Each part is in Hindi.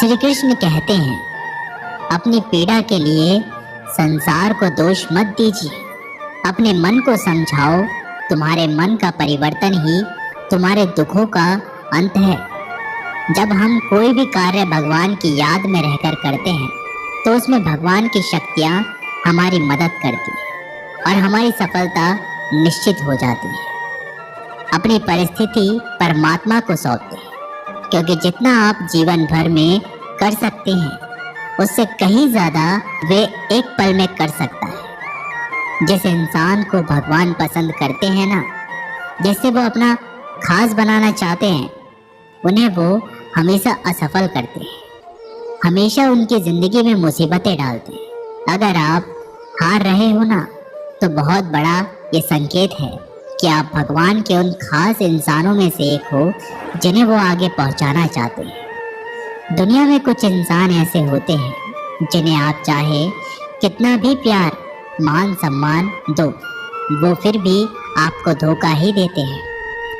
श्री कृष्ण कहते हैं, अपनी पीड़ा के लिए संसार को दोष मत दीजिए। अपने मन को समझाओ, तुम्हारे मन का परिवर्तन ही तुम्हारे दुखों का अंत है। जब हम कोई भी कार्य भगवान की याद में रहकर करते हैं तो उसमें भगवान की शक्तियाँ हमारी मदद करती हैं और हमारी सफलता निश्चित हो जाती है। अपनी परिस्थिति परमात्मा को सौंपते हैं, क्योंकि जितना आप जीवन भर में कर सकते हैं उससे कहीं ज़्यादा वे एक पल में कर सकता है। जिस इंसान को भगवान पसंद करते हैं ना, जिससे वो अपना खास बनाना चाहते हैं, उन्हें वो हमेशा असफल करते हैं, हमेशा उनकी ज़िंदगी में मुसीबतें डालते हैं। अगर आप हार रहे हो ना, तो बहुत बड़ा ये संकेत है कि आप भगवान के उन खास इंसानों में से एक हो जिन्हें वो आगे पहुंचाना चाहते हैं। दुनिया में कुछ इंसान ऐसे होते हैं जिन्हें आप चाहे कितना भी प्यार मान सम्मान दो, वो फिर भी आपको धोखा ही देते हैं,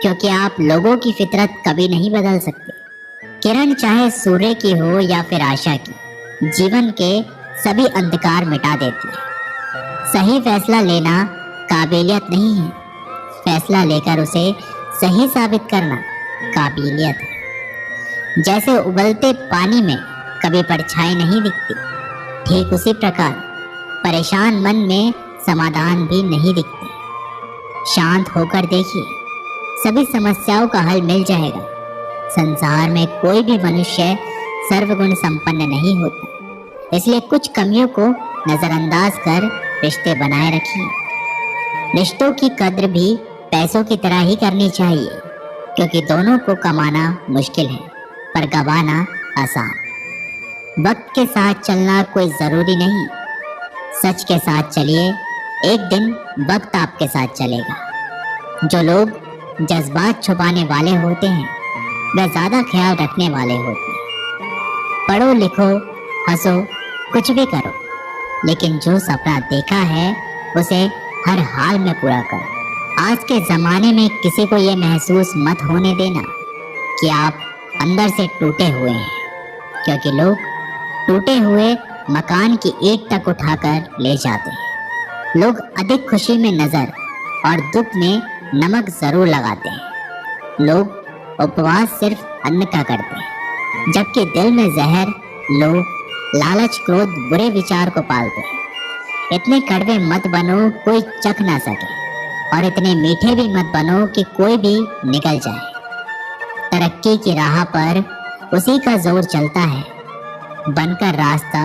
क्योंकि आप लोगों की फितरत कभी नहीं बदल सकते। किरण चाहे सूर्य की हो या फिर आशा की, जीवन के सभी अंधकार मिटा देती है। सही फैसला लेना काबिलियत नहीं है, फैसला लेकर उसे सही साबित करना काबिलियत है। जैसे उबलते पानी में कभी परछाई नहीं दिखती, ठीक उसी प्रकार परेशान मन में समाधान भी नहीं दिखते। शांत होकर देखिए, सभी समस्याओं का हल मिल जाएगा। संसार में कोई भी मनुष्य सर्वगुण संपन्न नहीं होता, इसलिए कुछ कमियों को नज़रअंदाज कर रिश्ते बनाए रखिए। रिश्तों की कद्र भी पैसों की तरह ही करनी चाहिए, क्योंकि दोनों को कमाना मुश्किल है पर गंवाना आसान। वक्त के साथ चलना कोई ज़रूरी नहीं, सच के साथ चलिए, एक दिन वक्त आपके साथ चलेगा। जो लोग जज्बात छुपाने वाले होते हैं वे ज़्यादा ख्याल रखने वाले होते हैं। पढ़ो लिखो हंसो कुछ भी करो, लेकिन जो सपना देखा है उसे हर हाल में पूरा करो। आज के ज़माने में किसी को ये महसूस मत होने देना कि आप अंदर से टूटे हुए हैं, क्योंकि लोग टूटे हुए मकान की ईंट तक उठाकर ले जाते हैं। लोग अधिक खुशी में नज़र और दुख में नमक ज़रूर लगाते हैं। लोग उपवास सिर्फ अन्न का करते हैं, जबकि दिल में जहर, लोभ, लालच, क्रोध, बुरे विचार को पालते हैं। इतने कड़वे मत बनो कोई चख ना सके, और इतने मीठे भी मत बनो कि कोई भी निकल जाए। तरक्की की राह पर उसी का जोर चलता है, बनकर रास्ता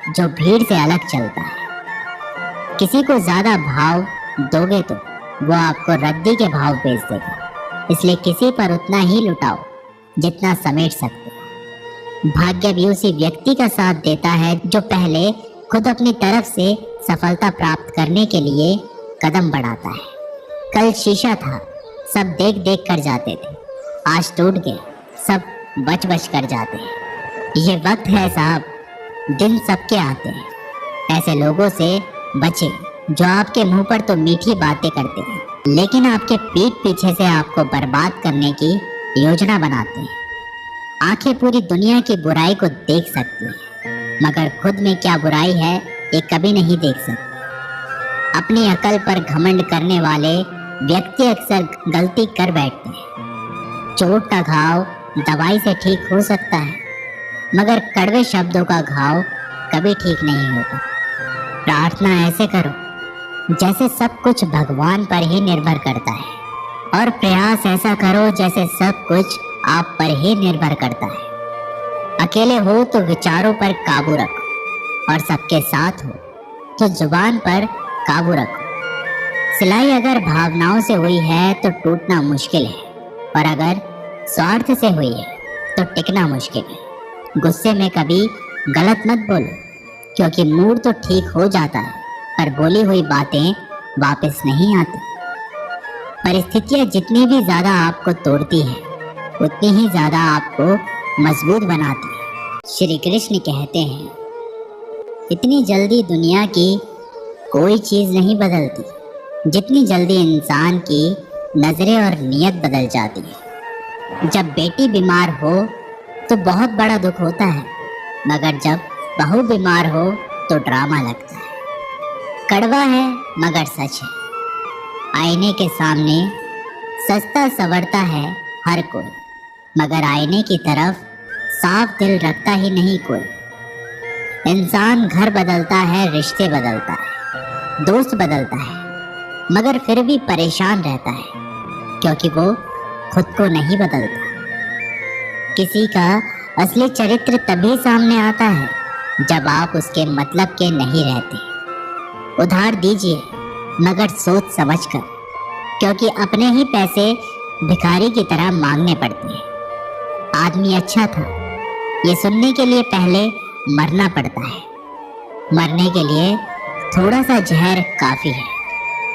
जो भीड़ से अलग चलता है। किसी को ज़्यादा भाव दोगे तो वो आपको रद्दी के भाव बेच देगा, इसलिए किसी पर उतना ही लुटाओ जितना समेट सकते हो। भाग्य भी उसी व्यक्ति का साथ देता है जो पहले खुद अपनी तरफ से सफलता प्राप्त करने के लिए कदम बढ़ाता है। कल शीशा था, सब देख देख कर जाते थे, आज टूट गए, सब बच बच कर जाते हैं। ये वक्त है साहब, दिन सबके आते हैं। ऐसे लोगों से बचे जो आपके मुंह पर तो मीठी बातें करते हैं, लेकिन आपके पीठ पीछे से आपको बर्बाद करने की योजना बनाते हैं। आंखें पूरी दुनिया की बुराई को देख सकती हैं, मगर खुद में क्या बुराई है ये कभी नहीं देख सकते। अपनी अकल पर घमंड करने वाले व्यक्ति अक्सर गलती कर बैठते हैं। चोट का घाव दवाई से ठीक हो सकता है, मगर कड़वे शब्दों का घाव कभी ठीक नहीं होता। प्रार्थना ऐसे करो जैसे सब कुछ भगवान पर ही निर्भर करता है, और प्रयास ऐसा करो जैसे सब कुछ आप पर ही निर्भर करता है। अकेले हो तो विचारों पर काबू रखो, और सबके साथ हो तो जुबान पर काबू रखो। सिलाई अगर भावनाओं से हुई है तो टूटना मुश्किल है, और अगर स्वार्थ से हुई है तो टिकना मुश्किल है। गुस्से में कभी गलत मत बोलो, क्योंकि मूड तो ठीक हो जाता है पर बोली हुई बातें वापस नहीं आती। परिस्थितियाँ जितनी भी ज़्यादा आपको तोड़ती हैं उतनी ही ज़्यादा आपको मजबूत बनाती है। श्री कृष्ण कहते हैं, इतनी जल्दी दुनिया की कोई चीज़ नहीं बदलती जितनी जल्दी इंसान की नज़रें और नीयत बदल जाती है। जब बेटी बीमार हो तो बहुत बड़ा दुख होता है, मगर जब बहू बीमार हो तो ड्रामा लगता है। कड़वा है मगर सच है। आईने के सामने सजता संवरता है हर कोई, मगर आईने की तरफ साफ दिल रखता ही नहीं कोई। इंसान घर बदलता है, रिश्ते बदलता है, दोस्त बदलता है, मगर फिर भी परेशान रहता है क्योंकि वो खुद को नहीं बदलता। किसी का असली चरित्र तभी सामने आता है जब आप उसके मतलब के नहीं रहते। उधार दीजिए मगर सोच समझ कर, क्योंकि अपने ही पैसे भिखारी की तरह मांगने पड़ते हैं। आदमी अच्छा था ये सुनने के लिए पहले मरना पड़ता है। मरने के लिए थोड़ा सा जहर काफी है,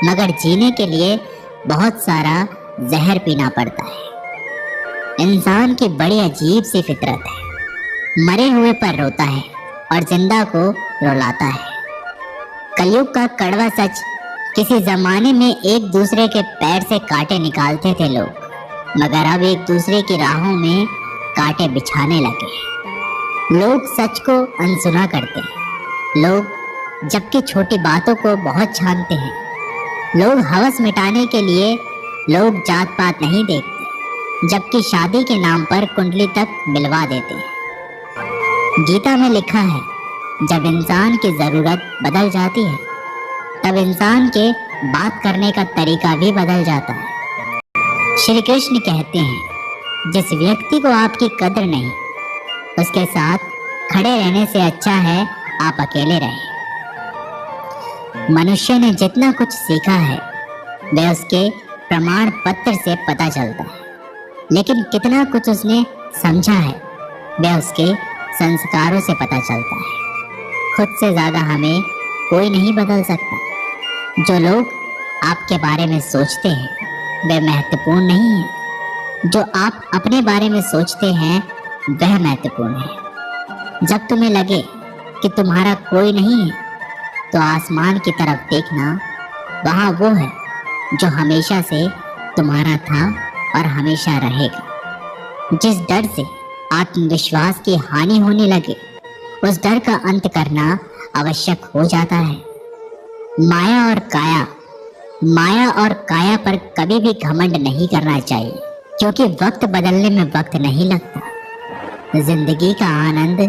मगर जीने के लिए बहुत सारा जहर पीना पड़ता है। इंसान की बड़ी अजीब सी फितरत है, मरे हुए पर रोता है और जिंदा को रुलाता है। कलयुग का कड़वा सच, किसी जमाने में एक दूसरे के पैर से कांटे निकालते थे लोग, मगर अब एक दूसरे की राहों में कांटे बिछाने लगे। लोग सच को अनसुना करते हैं, लोग जबकि छोटी बातों को बहुत छानते हैं। लोग हवस मिटाने के लिए लोग जात पात नहीं देखते, जबकि शादी के नाम पर कुंडली तक मिलवा देते हैं। गीता में लिखा है, जब इंसान की जरूरत बदल जाती है तब इंसान के बात करने का तरीका भी बदल जाता है। श्री कृष्ण कहते हैं, जिस व्यक्ति को आपकी कद्र नहीं, उसके साथ खड़े रहने से अच्छा है आप अकेले रहें। मनुष्य ने जितना कुछ सीखा है वह उसके प्रमाण पत्र से पता चलता है, लेकिन कितना कुछ उसने समझा है वह उसके संस्कारों से पता चलता है। खुद से ज्यादा हमें कोई नहीं बदल सकता। जो लोग आपके बारे में सोचते हैं वह महत्वपूर्ण नहीं है, जो आप अपने बारे में सोचते हैं वह महत्वपूर्ण है। जब तुम्हें लगे कि तुम्हारा कोई नहीं है तो आसमान की तरफ देखना, वहाँ वो है जो हमेशा से तुम्हारा था और हमेशा रहेगा। जिस डर से आत्मविश्वास की हानि होने लगे उस डर का अंत करना आवश्यक हो जाता है। माया और काया पर कभी भी घमंड नहीं करना चाहिए, क्योंकि वक्त बदलने में वक्त नहीं लगता। जिंदगी का आनंद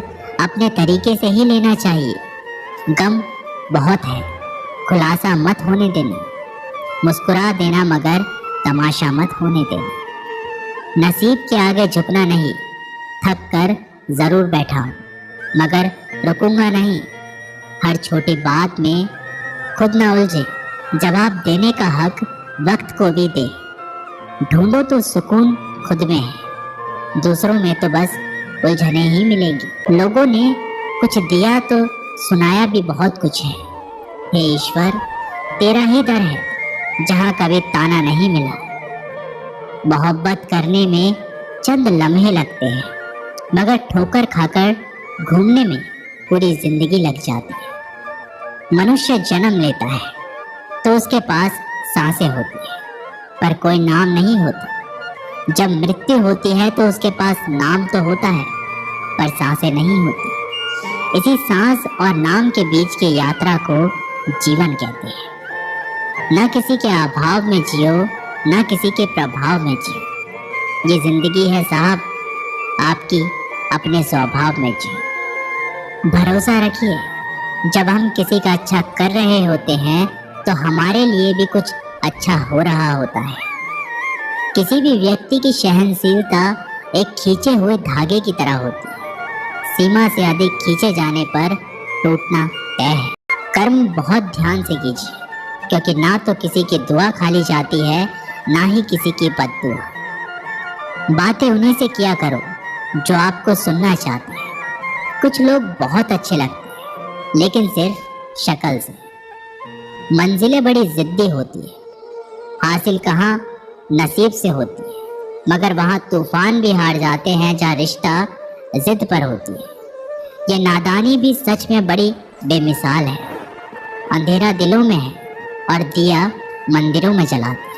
अपने तरीके से ही लेना चाहिए। गम बहुत है, खुलासा मत होने देना। मुस्कुरा देना मगर तमाशा मत होने देना। नसीब के आगे झुकना नहीं, थक कर जरूर बैठा हूँ मगर रुकूंगा नहीं। हर छोटी बात में खुद न उलझे, जवाब देने का हक वक्त को भी दे। ढूंढो तो सुकून खुद में है, दूसरों में तो बस उलझने ही मिलेंगी। लोगों ने कुछ दिया तो सुनाया भी बहुत कुछ है। हे ईश्वर, तेरा ही दर है जहाँ कभी ताना नहीं मिला। मोहब्बत करने में चंद लम्हे लगते हैं, मगर ठोकर खाकर घूमने में पूरी जिंदगी लग जाती है। मनुष्य जन्म लेता है तो उसके पास सांसें होती है, पर कोई नाम नहीं होता। जब मृत्यु होती है तो उसके पास नाम तो होता है, पर सांसें नहीं होती। इसी सांस और नाम के बीच की यात्रा को जीवन कहते हैं। न किसी के अभाव में जियो, न किसी के प्रभाव में जियो। ये जिंदगी है साहब, आपकी अपने स्वभाव में जियो। भरोसा रखिए, जब हम किसी का अच्छा कर रहे होते हैं तो हमारे लिए भी कुछ अच्छा हो रहा होता है। किसी भी व्यक्ति की सहनशीलता एक खींचे हुए धागे की तरह होती है। सीमा से अधिक खींचे जाने पर टूटना तय है। कर्म बहुत ध्यान से कीजिए, क्योंकि ना तो किसी की दुआ खाली जाती है, ना ही किसी की बद्दुआ। बातें उन्हीं से किया करो जो आपको सुनना चाहते हैं। कुछ लोग बहुत अच्छे लगते हैं, लेकिन सिर्फ शक्ल से। मंजिलें बड़ी जिद्दी होती है, हासिल कहाँ नसीब से होती है, मगर वहाँ तूफान भी हार जाते हैं जहाँ रिश्ता जिद पर होती है। ये नादानी भी सच में बड़ी बेमिसाल है। अंधेरा दिलों में है और दिया मंदिरों में जलाते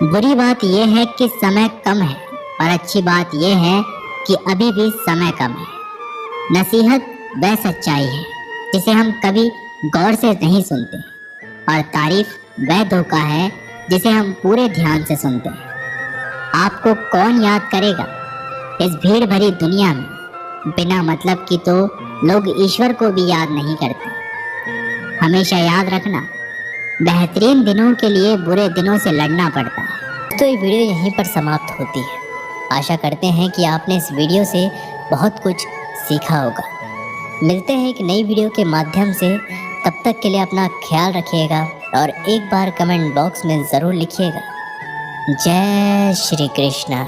हैं। बुरी बात यह है कि समय कम है, और अच्छी बात यह है कि अभी भी समय कम है। नसीहत वह सच्चाई है जिसे हम कभी गौर से नहीं सुनते, और तारीफ वह धोखा है जिसे हम पूरे ध्यान से सुनते हैं। आपको कौन याद करेगा इस भीड़ भरी दुनिया में? बिना मतलब की तो लोग ईश्वर को भी याद नहीं करते। हमेशा याद रखना, बेहतरीन दिनों के लिए बुरे दिनों से लड़ना पड़ता है। तो ये वीडियो यहीं पर समाप्त होती है। आशा करते हैं कि आपने इस वीडियो से बहुत कुछ सीखा होगा। मिलते हैं एक नई वीडियो के माध्यम से। तब तक के लिए अपना ख्याल रखिएगा और एक बार कमेंट बॉक्स में ज़रूर लिखिएगा। जय श्री कृष्णा।